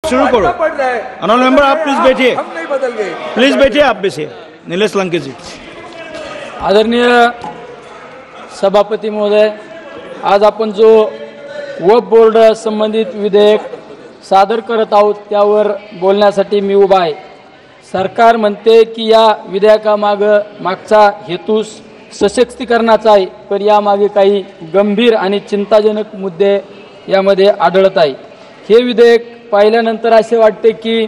शुरू करो। Honourable member, आप प्लीज बैठिए, हम नहीं बदल गए। प्लीज बैठिए, आप बैठिए। नीलेश लंकेश जी। आदरणीय सभापती महोदय, आज आपण जो वक्फ बोर्ड संबंधित विधेयक सादर करत आहोत त्यावर बोलण्यासाठी मी उभा आहे। सरकार म्हणते की या मागचा हेतू सशक्तीकरणाचा आहे, पण यामागे काही गंभीर आणि चिंताजनक मुद्दे यामध्ये आढळत आहे। हे विधेयक पाहिल्यानंतर असे वाटते की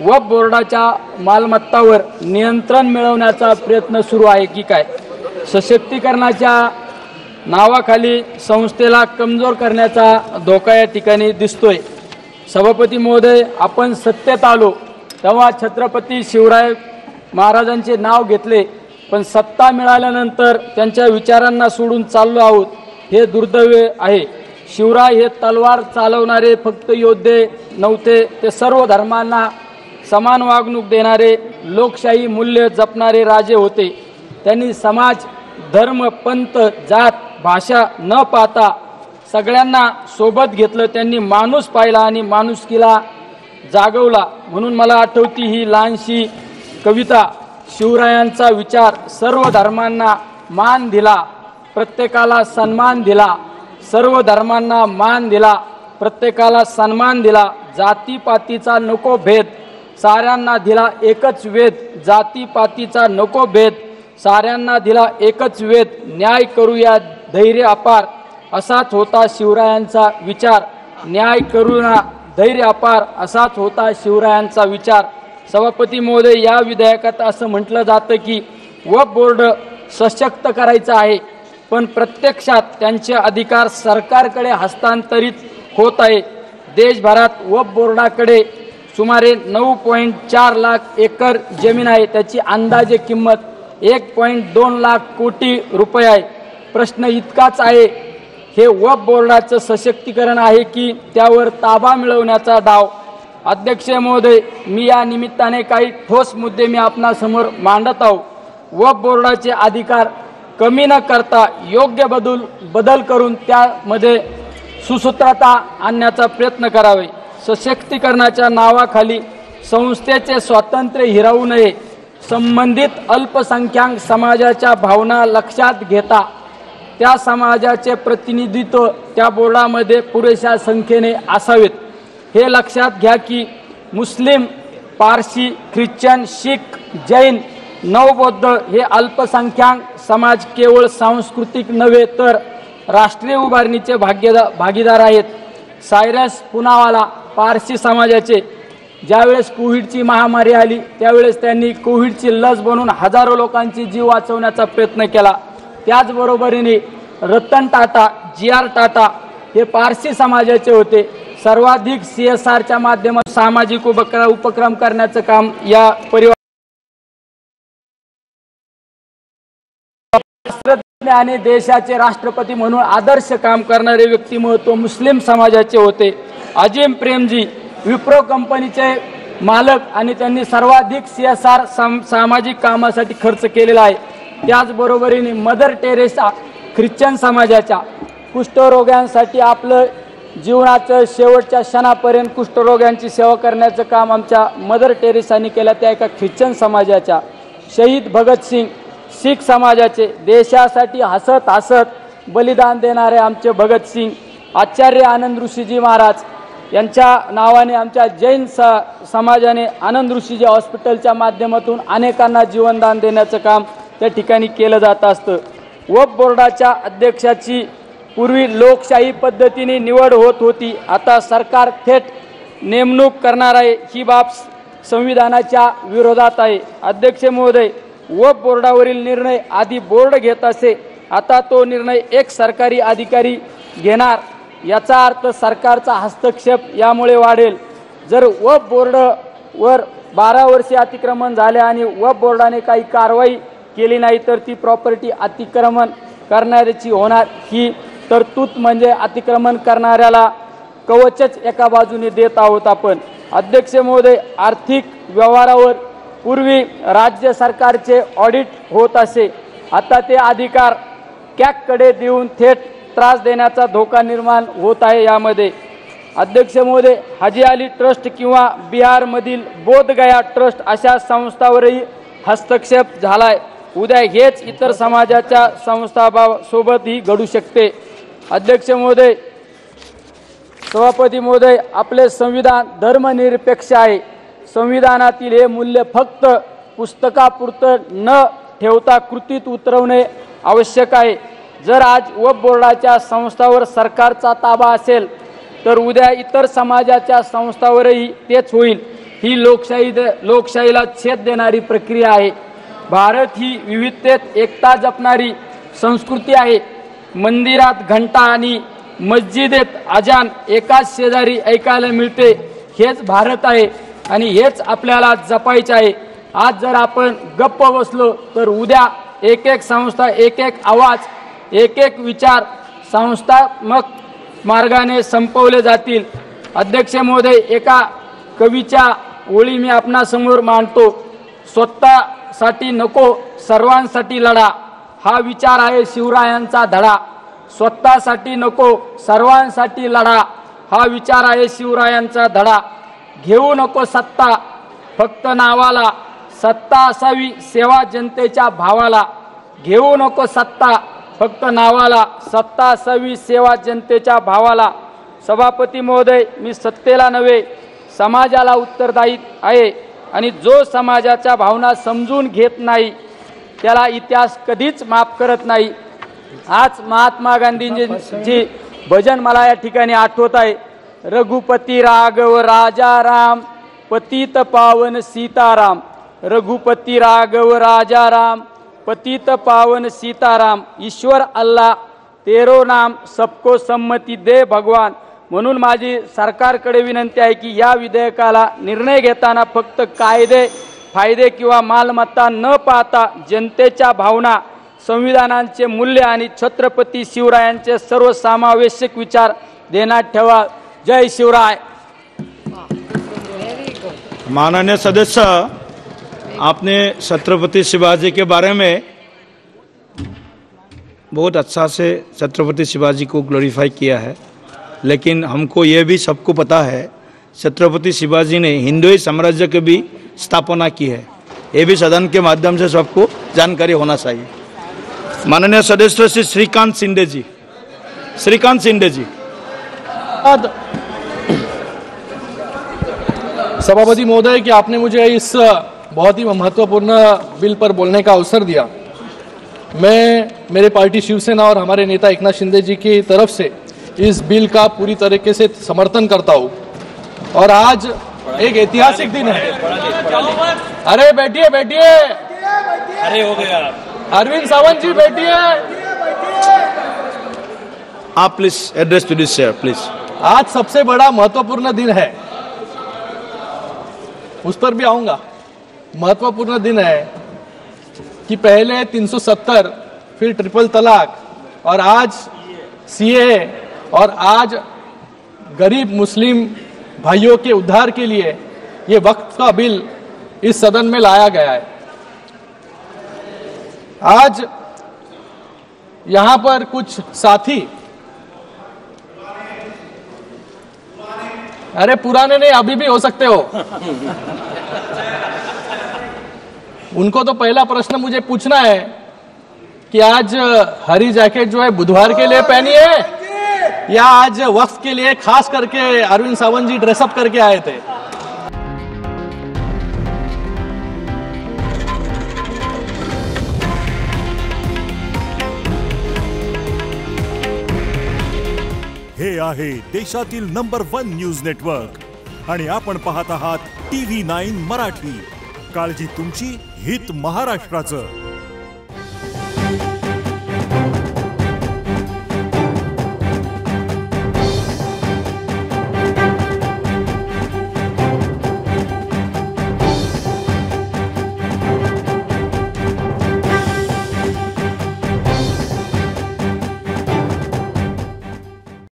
वक्फ बोर्डाच्या मालमत्तावर नियंत्रण मिळवण्याचा प्रयत्न सुरू आहे की काय। सशक्तीकरणाच्या नावाखाली संस्थेला कमजोर करण्याचा धोका या ठिकाणी दिसतोय। सभापती महोदय, आपण सत्तेत आलो तेव्हा छत्रपती शिवराय महाराजांचे नाव घेतले, पण सत्ता मिळाल्यानंतर त्यांच्या विचारांना सोडून चाललो आहोत, हे दुर्दैव आहे। शिवराय हे तलवार चालवणारे फक्त योद्धे नव्हते, ते सर्व धर्मांना समान वागणूक देणारे, लोकशाही मूल्य जपणारे राजे होते। त्यांनी समाज, धर्म, पंथ, जात, भाषा न पाहता सगळ्यांना सोबत घेतलं। त्यांनी माणूस पाहिला आणि माणुसकीला जागवला। म्हणून मला आठवती ही लहानशी कविता, शिवरायांचा विचार, सर्व धर्मांना मान दिला, प्रत्येकाला सन्मान दिला, सर्व धर्मांना मान दिला, प्रत्येकाला सन्मान दिला, जातीपातीचा नको भेद, साऱ्यांना दिला एकच वेद, जातीपातीचा नको भेद, साऱ्यांना दिला एकच वेद, न्याय करूया धैर्य अपार, असाच होता शिवरायांचा विचार, न्याय करूया धैर्य अपार, असाच होता शिवरायांचा विचार। सभापती महोदय, या विधेयकात असं म्हटलं जातं की वक्फ बोर्ड सशक्त करायचं आहे, पण प्रत्यक्षात त्यांचे अधिकार सरकारकडे हस्तांतरित होत आहे। देशभरात वक्फ बोर्डाकडे सुमारे 9.4 लाख एकर जमीन आहे, त्याची अंदाजे किंमत 1.2 लाख कोटी रुपये आहे। प्रश्न इतकाच आहे, हे वक्फ बोर्डाचं सशक्तीकरण आहे की त्यावर ताबा मिळवण्याचा डाव। अध्यक्ष महोदय, मी या निमित्ताने काही ठोस मुद्दे मी आपणासमोर मांडत आहो। वक्फ बोर्डाचे अधिकार कमी न करता योग्य बदल करून त्यामध्ये सुसूत्रता आणण्याचा प्रयत्न करावे। सशक्तीकरणाच्या नावाखाली संस्थेचे स्वातंत्र्य हिरावू नये। संबंधित अल्पसंख्याक समाजाच्या भावना लक्षात घेता त्या समाजाचे प्रतिनिधित्व त्या बोर्डामध्ये पुरेशा संख्येने असावेत। हे लक्षात घ्या की मुस्लिम, पारसी, ख्रिश्चन, शीख, जैन, नवबौद्ध हे अल्पसंख्याक समाज केवळ सांस्कृतिक नव्हे तर राष्ट्रीय उभारणीचे भागीदार आहेत। सायरस पुनावाला पारसी समाजाचे ज्यावेळेस कोविडची महामारी आली त्यावेळेस त्यांनी कोविडची लस बनवून हजारो लोकांची जीव वाचवण्याचा प्रयत्न केला। त्याचबरोबरीने रतन टाटा, GR टाटा हे पारसी समाजाचे होते। सर्वाधिक CSRच्या माध्यमातून सामाजिक उपक्रम करण्याचं काम या परिवार आणि देशाचे राष्ट्रपती म्हणून आदर्श काम करणारे व्यक्तिमत्व मुस्लिम समाजाचे होते। अजिम प्रेमजी विप्रो कंपनीचे मालक आणि त्यांनी सर्वाधिक CSR सामाजिक कामासाठी खर्च केलेला आहे। त्याचबरोबरीने मदर टेरेसा ख्रिश्चन समाजाच्या कुष्ठरोग्यांसाठी आपलं जीवनाचं शेवटच्या क्षणापर्यंत कुष्ठरोग्यांची सेवा करण्याचं काम आमच्या मदर टेरेसांनी केलं, त्या एका ख्रिश्चन समाजाच्या। शहीद भगतसिंग शीख समाजाचे, देशासाठी हसत हसत बलिदान देणारे आमचे भगतसिंग। आचार्य आनंद ऋषीजी महाराज यांच्या नावाने आमच्या जैन समाजाने आनंद ऋषीजी हॉस्पिटलच्या माध्यमातून अनेकांना जीवनदान देण्याचं काम त्या ठिकाणी केलं जात असतं। वक्फ बोर्डाच्या अध्यक्षाची पूर्वी लोकशाही पद्धतीने निवड होत होती, आता सरकार थेट नेमणूक करणार आहे। ही बाब संविधानाच्या विरोधात आहे। अध्यक्ष महोदय, वक्फ बोर्डावरील निर्णय आधी बोर्ड घेत असे, आता तो निर्णय एक सरकारी अधिकारी घेणार, याचा अर्थ सरकारचा हस्तक्षेप यामुळे वाढेल। जर वक्फ बोर्डवर 12 वर्षे अतिक्रमण झाले आणि वक्फ बोर्डाने काही कारवाई केली नाही तर ती प्रॉपर्टी अतिक्रमण करणाऱ्याची होणार। ही तरतूद म्हणजे अतिक्रमण करणाऱ्याला कवचच एका बाजूने देत आहोत आपण। अध्यक्ष महोदय, आर्थिक व्यवहारावर पूर्वी राज्य सरकारचे ऑडिट होत असे, आता ते अधिकार कॅगकडे देऊन थेट त्रास देण्याचा धोका निर्माण होत आहे। यामध्ये अध्यक्ष महोदय, हाजी अली ट्रस्ट किंवा बिहारमधील बोधगया ट्रस्ट अशा संस्थांवरही हस्तक्षेप झालाय. उद्या हेच इतर समाजाच्या संस्थांसोबतही घडू शकते. अध्यक्ष महोदय, सभापती महोदय, आपले संविधान धर्मनिरपेक्ष आहे. संविधानातील हे मूल्य फक्त पुस्तकापुरतं न ठेवता कृतीत उतरवणे आवश्यक आहे. जर आज वक्फ बोर्डाच्या संस्थांवर सरकारचा ताबा असेल तर उद्या इतर समाजाच्या संस्थांवरही तेच होईल. ही लोकशाहीला छेद देणारी प्रक्रिया आहे. भारत ही विविधतेत एकता जपणारी संस्कृती आहे. मंदिरात घंटा आणि मस्जिदेत अजान एकाच शेजारी ऐकायला मिळते. हेच भारत आहे आणि हेच आपल्याला जपायचे आहे. आज जर आपण गप्प बसलो तर उद्या एक एक संस्था, एक एक आवाज, एक एक विचार संस्थात्मक मार्गाने संपवले जातील. अध्यक्ष महोदय, एका कवीच्या ओळी मी आपणासमोर मांडतो. स्वतःसाठी नको सर्वांसाठी लढा, हा विचार आहे शिवरायांचा धडा. स्वतःसाठी नको सर्वांसाठी लढा, हा विचार आहे शिवरायांचा धडा. घेऊ नको सत्ता फक्त नावाला, सत्ता असावी सेवा जनतेच्या भावाला. घेऊ नको सत्ता फक्त नावाला, सत्ता असावी सेवा जनतेच्या भावाला. सभापती महोदय, मी सत्तेला नव्हे समाजाला उत्तरदायी आहे आणि जो समाजाच्या भावना समजून घेत नाही त्याला इतिहास कधीच माफ करत नाही. आज महात्मा गांधींची भजन मला या ठिकाणी आठवत आहे. रघुपती राघव राजा राम, पतित पावन सीताराम. रघुपती राघव राजा राम, पतित पावन सीताराम. ईश्वर अल्लाह तेरो नाम, सबको सम्मती दे भगवान. म्हणून माझी सरकारकडे विनंती आहे की या विधेयकाला निर्णय घेताना फक्त कायदे, फायदे किंवा मालमत्ता न पाहता जनतेच्या भावना, संविधानाचे मूल्य आणि छत्रपती शिवरायांचे सर्वसमावेशक विचार ध्यानात ठेवा. जय शिवराय. माननीय सदस्य, आपने छत्रपति शिवाजी के बारे में बहुत अच्छा से छत्रपति शिवाजी को ग्लोरीफाई किया है, लेकिन हमको ये भी सबको पता है छत्रपति शिवाजी ने हिंदू साम्राज्य की भी स्थापना की है. ये भी सदन के माध्यम से सबको जानकारी होना चाहिए. माननीय सदस्य श्री श्रीकांत शिंदे जी. श्रीकांत शिंदे जी. सभापति महोदय कि आपने मुझे इस बहुत ही महत्वपूर्ण बिल पर बोलने का अवसर दिया. मैं मेरे पार्टी शिवसेना और हमारे नेता एकनाथ शिंदे जी की तरफ से इस बिल का पूरी तरीके से समर्थन करता हूं. और आज एक ऐतिहासिक दिन है. अरे बैठिए बैठिए. अरे हो गया. अरविंद सावंत जी बैठिए. आप please address to this chair please. आज सबसे बड़ा महत्वपूर्ण दिन है, उस पर भी आऊंगा. महत्वपूर्ण दिन है कि पहले 370, फिर ट्रिपल तलाक और आज सीए और आज गरीब मुस्लिम भाइयों के उद्धार के लिए ये वक्फ का बिल इस सदन में लाया गया है. आज यहां पर कुछ साथी, अरे पुराने नहीं अभी भी हो सकते हो, उनको तो पहला प्रश्न मुझे पूछना है कि आज हरी जैकेट जो है बुधवार के लिए पहनी है या आज वक्फ के लिए खास करके अरविंद सावंत जी ड्रेसअप करके आए थे. हे आहे देशातील नंबर 1 न्यूज नेटवर्क आणि आपण पाहत आहात TV9 मराठी. काळजी तुमची, हित महाराष्ट्राचं.